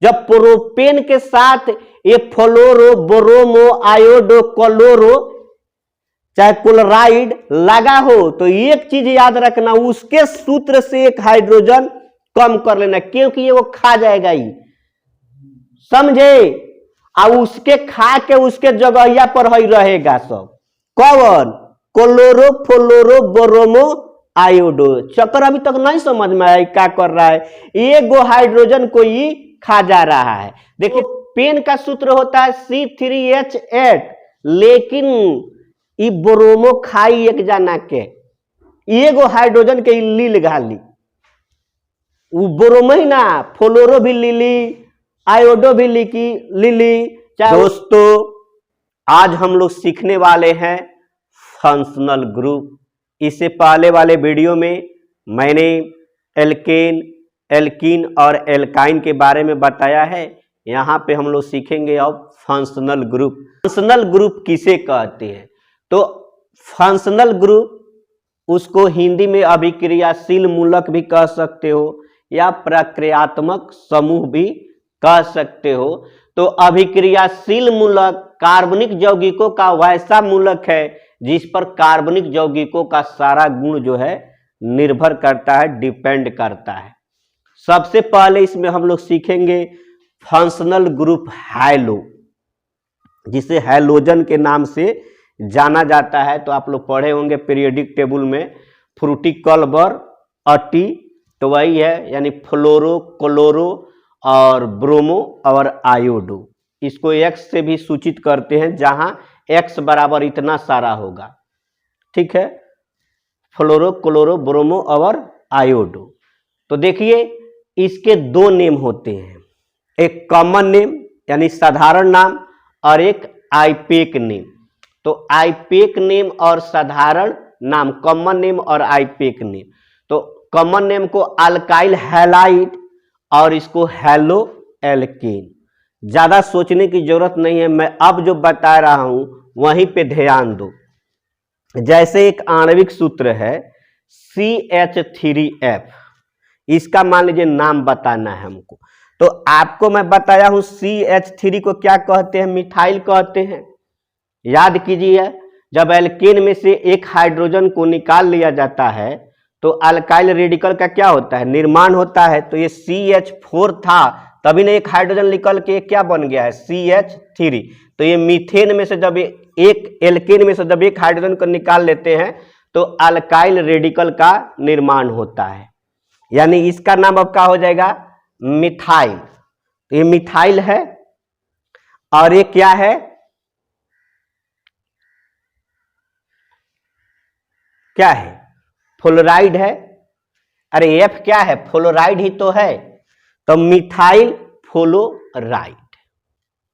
जब प्रोपेन के साथ ये फ्लोरो ब्रोमो आयोडो क्लोरो चाहे क्लोराइड लगा हो तो एक चीज याद रखना, उसके सूत्र से एक हाइड्रोजन कम कर लेना, क्योंकि ये वो खा जाएगा ही, समझे। और उसके खा के उसके जगहिया पर ही रहेगा सब। कौन? क्लोरो फ्लोरो ब्रोमो आयोडो। चक्कर अभी तक नहीं समझ में आया क्या कर रहा है। एक गो हाइड्रोजन को ही खा जा रहा है। देखिए पेन का सूत्र होता है C3H8, लेकिन ई ब्रोमो खाई एक जना के, एगो हाइड्रोजन के लील घाली, वो ब्रोमो ही ना, फ्लोरो भी लीली, आयोडो भी लीली। दोस्तों आज हम लोग सीखने वाले हैं फंक्शनल ग्रुप। इससे पहले वाले वीडियो में मैंने एल्केन, एल्कीन और एल्काइन के बारे में बताया है। यहाँ पे हम लोग सीखेंगे अब फंक्शनल ग्रुप। फंक्शनल ग्रुप किसे कहते हैं? तो फंक्शनल ग्रुप उसको हिंदी में अभिक्रियाशील मूलक भी कह सकते हो या प्रक्रियात्मक समूह भी कह सकते हो। तो अभिक्रियाशील मूलक कार्बनिक यौगिकों का वैसा मूलक है जिस पर कार्बनिक यौगिकों का सारा गुण जो है निर्भर करता है, डिपेंड करता है। सबसे पहले इसमें हम लोग सीखेंगे फंक्शनल ग्रुप हैलो, जिसे हैलोजन के नाम से जाना जाता है। तो आप लोग पढ़े होंगे पीरियोडिक टेबल में, फ्रूटी कल्बर अटी, तो वही है, यानी फ्लोरो क्लोरो और ब्रोमो और आयोडो। इसको X से भी सूचित करते हैं, जहां X बराबर इतना सारा होगा, ठीक है, फ्लोरो क्लोरो ब्रोमो और आयोडो। तो देखिए इसके दो नेम होते हैं, एक कॉमन नेम यानी साधारण नाम और एक आईपेक नेम। तो आईपेक नेम और साधारण नाम, कॉमन नेम और आईपेक नेम। तो कॉमन नेम को अल्काइल हैलाइड और इसको हैलो एल्केन। ज्यादा सोचने की जरूरत नहीं है, मैं अब जो बता रहा हूं वहीं पे ध्यान दो। जैसे एक आणविक सूत्र है CH3F, इसका मान लीजिए नाम बताना है हमको। तो आपको मैं बताया हूं CH3 को क्या कहते हैं? मिथाइल कहते हैं। याद कीजिए, जब एल्केन में से एक हाइड्रोजन को निकाल लिया जाता है तो अल्काइल रेडिकल का क्या होता है? निर्माण होता है। तो ये CH4 था, तभी ना एक हाइड्रोजन निकल के क्या बन गया है? CH3। तो ये मीथेन में से जब एक एल्केन में से जब एक हाइड्रोजन को निकाल लेते हैं तो अल्काइल रेडिकल का निर्माण होता है, यानी इसका नाम अब क्या हो जाएगा? मिथाइल। तो ये मिथाइल है। और ये क्या है? क्या है? फ्लोराइड है। अरे F क्या है? फ्लोराइड ही तो है। तो मिथाइल फ्लोराइड,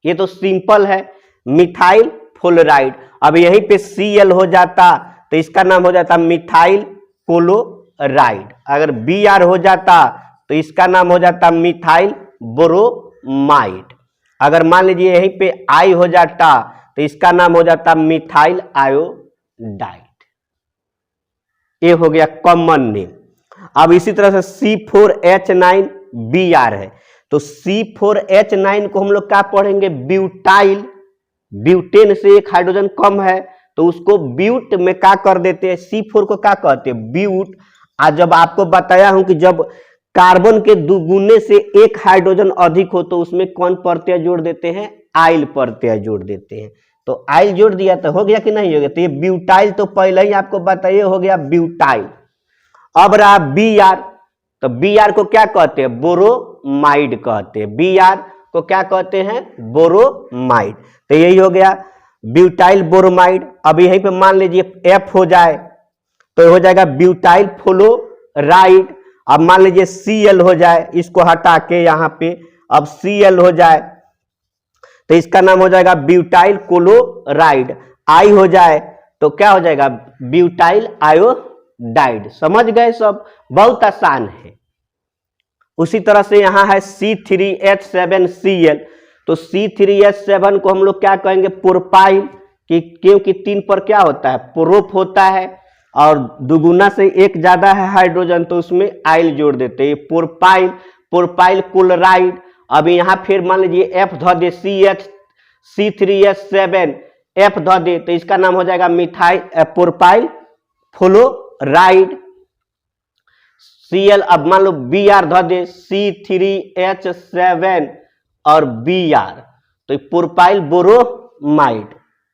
ये तो सिंपल है, मिथाइल फ्लोराइड। अब यहीं पे Cl हो जाता तो इसका नाम हो जाता मिथाइल क्लोराइड। अगर Br हो जाता तो इसका नाम हो जाता मिथाइल ब्रोमाइड। अगर मान लीजिए यहीं पे I हो जाता तो इसका नाम हो जाता मिथाइल आयोडाइड। ये हो गया कॉमन नेम। अब इसी तरह से C4H9Br है। तो C4H9 को हम लोग क्या पढ़ेंगे? ब्यूटाइल। ब्यूटेन से एक हाइड्रोजन कम है तो उसको ब्यूट में क्या कर देते हैं? C4 को क्या कहते हैं? ब्यूट। आज जब आपको बताया हूं कि जब कार्बन के दुगुने से एक हाइड्रोजन अधिक हो तो उसमें कौन प्रत्यय जोड़ देते हैं? आइल प्रत्यय जोड़ देते हैं। तो आइल जोड़ दिया तो हो गया कि नहीं हो गया? तो ये ब्यूटाइल तो पहले ही आपको बताइए हो गया ब्यूटाइल। अब रहा Br, तो Br को क्या कहते हैं? बोरोमाइड कहते हैं। Br को क्या कहते हैं? बोरोमाइड। तो यही हो गया ब्यूटाइल बोरोमाइड। अब यहीं पे मान लीजिए F हो जाए तो हो जाएगा ब्यूटाइल फ्लोराइड। अब मान लीजिए Cl हो जाए, इसको हटा के यहाँ पे अब Cl हो जाए तो इसका नाम हो जाएगा ब्यूटाइल क्लोराइड। I हो जाए तो क्या हो जाएगा? Butyl iodide. समझ गए सब? बहुत आसान है। उसी तरह से यहां है C3H7Cl। तो C3H7 को हम लोग क्या कहेंगे? प्रोपाइल, क्योंकि 3 पर क्या होता है? प्रोप होता है और दुगुना से एक ज्यादा है हाइड्रोजन तो उसमें आइल जोड़ देते हैं, प्रोपाइल। Propyl chloride. अब यहाँ फिर मान लीजिए F धो दे CH3H7 F धो दे तो इसका नाम हो जाएगा मिथाइल प्रोपाइल फ्लोराइड। Cl अब मान लो Br धो दे C3H7 और Br तो प्रोपाइल बोरोमाइड।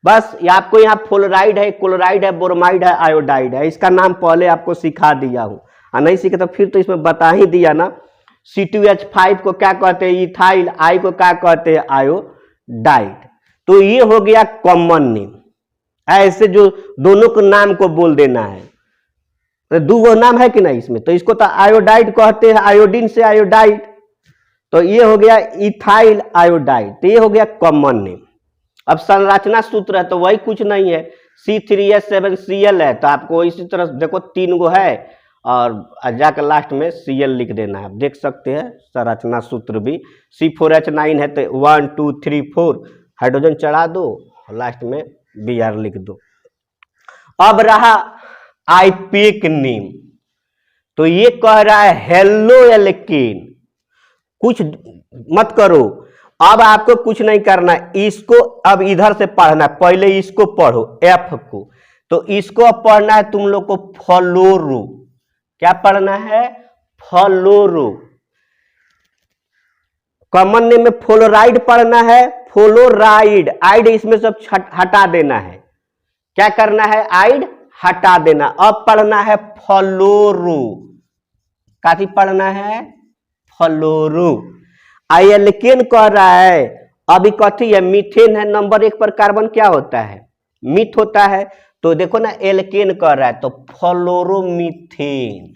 बस ये आपको यहाँ फ्लोराइड है, क्लोराइड है, बोरोमाइड है, आयोडाइड है। इसका नाम पहले आपको सिखा दिया हूँ, और नहीं सीखे तो फिर तो इसमें बता ही दिया ना। C2H5 को क्या कहते हैं इथाइल, I को क्या कहते हैं आयोडाइड। तो ये हो गया कॉमन नेम। ऐसे जो दोनों के नाम को बोल देना है, तो दो नाम है कि नहीं इसमें, तो इसको तो आयोडाइड कहते हैं, आयोडीन से आयोडाइड। तो ये हो गया इथाइल आयोडाइड, तो ये हो गया कॉमन नेम। अब संरचना सूत्र है तो वही कुछ नहीं है, C3H7Cl है तो आपको इसी तरह देखो 3 गो है और जाकर लास्ट में Cl लिख देना है। देख सकते हैं संरचना सूत्र भी C4H9 है तो 1 2 3 4 हाइड्रोजन चढ़ा दो और लास्ट में Br लिख दो। अब रहा आईपेक नेम, तो ये कह रहा है हेलो एल्केन। कुछ मत करो, अब आपको कुछ नहीं करना, इसको अब इधर से पढ़ना, पहले इसको पढ़ो F को, तो इसको अब पढ़ना है तुम लोग को फ्लोरो। क्या पढ़ना है फ्लोरो। कॉमन नेम में फ्लोराइड पढ़ना है, फ्लोराइड, आइड इसमें सब हटा देना है। क्या करना है आइड हटा देना। अब पढ़ना है फ्लोरो। काफी पढ़ना है फ्लोरो। एल्केन कह रहा है, अभी कथी है मीथेन है, नंबर 1 पर कार्बन क्या होता है मीथ होता है, तो देखो ना एल्केन कह रहा है तो फ्लोरोमीथेन,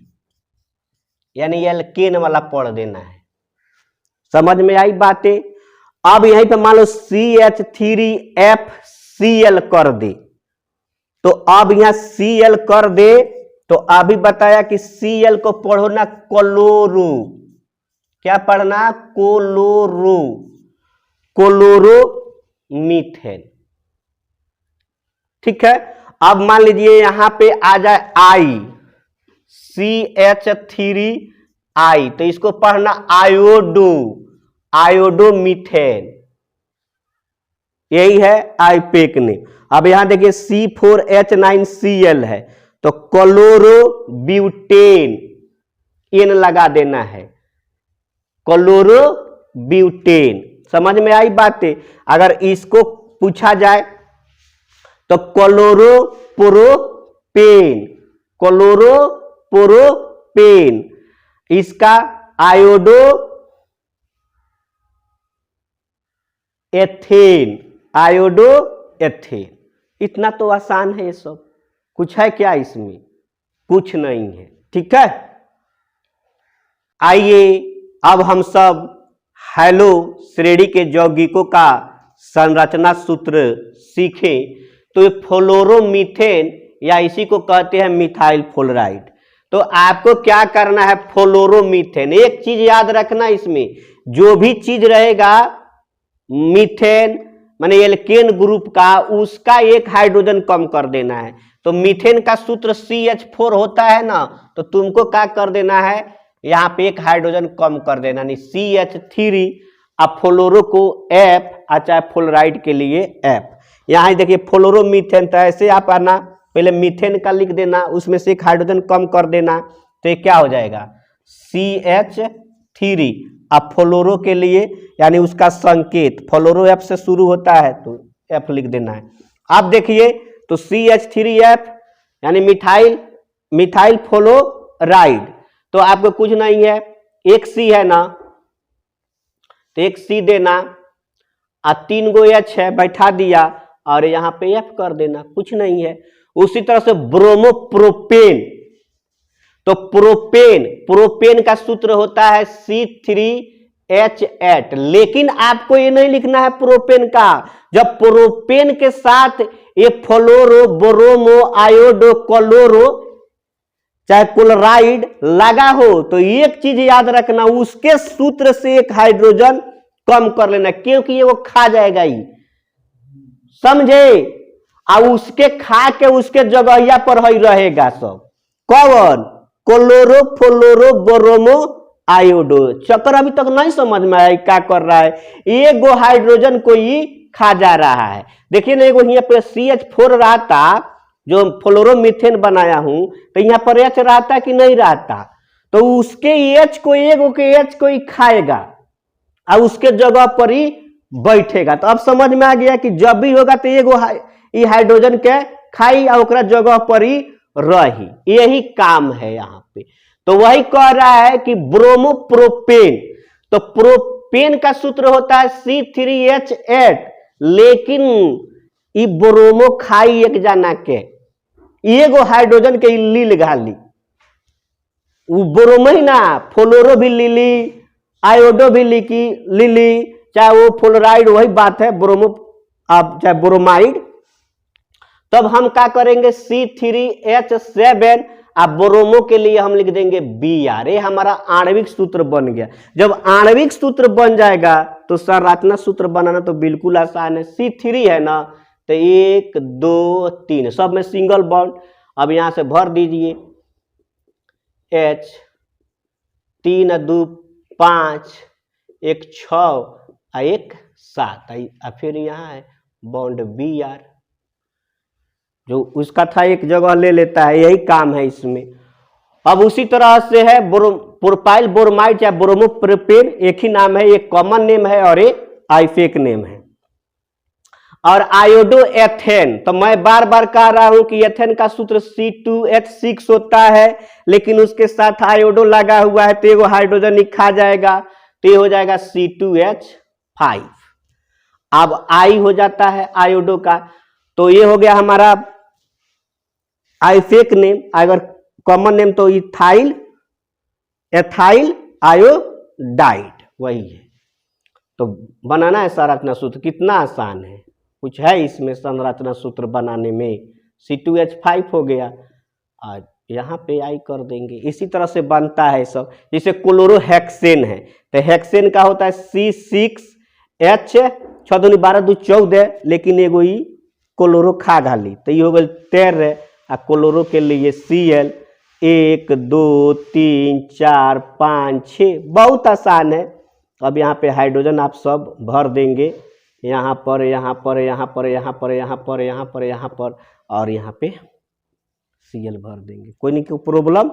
यानी एल्केन वाला पढ़ देना है। समझ में आई बातें। अब यहीं पे मान लो CH3FCl कर दे, तो अब यहां Cl कर दे तो अभी बताया कि Cl को पढ़ो ना क्लोरो। क्या पढ़ना क्लोरो, क्लोरोमीथेन। ठीक है। अब मान लीजिए यहां पे आ जाए I CH3I, तो इसको पढ़ना आयोडो, आयोडोमीथेन। यही है आईपेक ने। अब यहां देखिए C4H9Cl है तो क्लोरोब्यूटेन, एन लगा देना है, क्लोरोब्यूटेन। समझ में आई बातें। अगर इसको पूछा जाए तो क्लोरोप्रोपेन, क्लोरोप्रोपेन, इसका आयोडो एथेन, आयोडो एथेन। इतना तो आसान है ये सब। कुछ है क्या इसमें, कुछ नहीं है। ठीक है। आइए अब हम सब हेलो श्रेणी के यौगिकों का संरचना सूत्र सीखें। तो ये फ्लोरोमीथेन या इसी को कहते हैं मिथाइल फ्लोराइड। तो आपको क्या करना है फ्लोरोमीथेन, एक चीज याद रखना, इसमें जो भी चीज रहेगा मीथेन माने एल्केन ग्रुप का, उसका एक हाइड्रोजन कम कर देना है। तो मीथेन का सूत्र CH4 होता है ना, तो तुमको क्या कर देना है यहाँ पे एक हाइड्रोजन कम कर देना, नहीं CH3, अब फ्लोरो को F, चाहे फ्लोराइड के लिए F। यहाँ देखिए फ्लोरोमीथेन, तो ऐसे आप आना, पहले मीथेन का लिख देना, उसमें से एक हाइड्रोजन कम कर देना, तो ये क्या हो जाएगा CH3। अब फ्लोरो के लिए यानी उसका संकेत फ्लोरो F से शुरू होता है तो F लिख देना है। अब देखिए तो CH3F यानी मिथाइल, मिथाइल फ्लोराइड, तो आपको कुछ नहीं है, एक C है ना, तो एक C देना, 3 गो H है बैठा दिया और यहाँ पे F कर देना, कुछ नहीं है। उसी तरह से ब्रोमोप्रोपेन, तो प्रोपेन, प्रोपेन का सूत्र होता है C3H8, लेकिन आपको ये नहीं लिखना है प्रोपेन का। जब प्रोपेन के साथ ये फ्लोरो, ब्रोमो, आयोडो, क्लोरो चाहे क्लोराइड लगा हो तो एक चीज याद रखना, उसके सूत्र से एक हाइड्रोजन कम कर लेना, क्योंकि ये वो खा जाएगा ही, समझे। और उसके खा के उसके जगहिया पर ही रहेगा सब। कौन क्लोरो, फ्लोरो, ब्रोमो, आयोडो। चक्कर अभी तक नहीं समझ में आया क्या कर रहा है। एगो हाइड्रोजन को ही खा जा रहा है। देखिए ना, एगो यहाँ पे CH4 रहता, जो फ्लोरोमीथेन बनाया हूं, तो यहाँ पर H रहता कि नहीं रहता, तो उसके H को, एगो के H को ही खाएगा और उसके जगह पर ही बैठेगा। तो अब समझ में आ गया कि जब भी होगा तो एगो हाइड्रोजन के खाई और ओकरा जगह पर ही रही। यही काम है यहाँ पे। तो वही कह रहा है कि ब्रोमोप्रोपेन, तो प्रोपेन का सूत्र होता है C3H8, लेकिन ई ब्रोमो खाई एक जना के, एगो हाइड्रोजन के लील घाली, वो ब्रोमो ही ना, फ्लोरो भी लीली, आयोडो भी लीली, चाहे वो फ्लोराइड, वही बात है, ब्रोमो अब चाहे ब्रोमाइड। तब हम क्या करेंगे, C3H7, अब ब्रोमो के लिए हम लिख देंगे Br। ये हमारा आणविक सूत्र बन गया। जब आणविक सूत्र बन जाएगा तो संरचना सूत्र बनाना तो बिल्कुल आसान है। C3 है ना, तो 1 2 3 सब में सिंगल बॉन्ड। अब यहां से भर दीजिए H, 3 2 5, 1 6 1 7, फिर यहाँ है बॉन्ड Br, जो उसका था एक जगह ले लेता है। यही काम है इसमें। अब उसी तरह से है प्रोपाइल ब्रोमाइड या ब्रोमोप्रोपेन, एक ही नाम है, एक कॉमन नेम है और एक आइफेक नेम है। और आयोडो एथेन, तो मैं बार बार कह रहा हूं कि एथेन का सूत्र C2H6 होता है, लेकिन उसके साथ आयोडो लगा हुआ है तो एगो हाइड्रोजन ही खा जाएगा, तो ये हो जाएगा C2H5। अब आई हो जाता है आयोडो का, तो ये हो गया हमारा आइफेक नेम। अगर कॉमन नेम तो इथाइल, एथाइल आयोडाइड, वही है। तो बनाना है संरचना सूत्र, कितना आसान है, कुछ है इसमें संरचना सूत्र बनाने में। C2H5 हो गया, और यहाँ पे आई कर देंगे। इसी तरह से बनता है सब। जैसे क्लोरोहेक्सेन है, तो हेक्सेन का होता है C6H, 6 दूनी 12 2 14, लेकिन एगो ही क्लोरो खा घाली, तो ये हो गया 13। आ क्लोरो के लिए Cl, 1 2 3 4 5 6, बहुत आसान है। अब यहाँ पे हाइड्रोजन आप सब भर देंगे, यहाँ पर यहाँ पर यहाँ पर यहाँ पर यहाँ पर यहाँ पर यहाँ पर, और यहाँ पे Cl भर देंगे। कोई नहीं, कोई प्रॉब्लम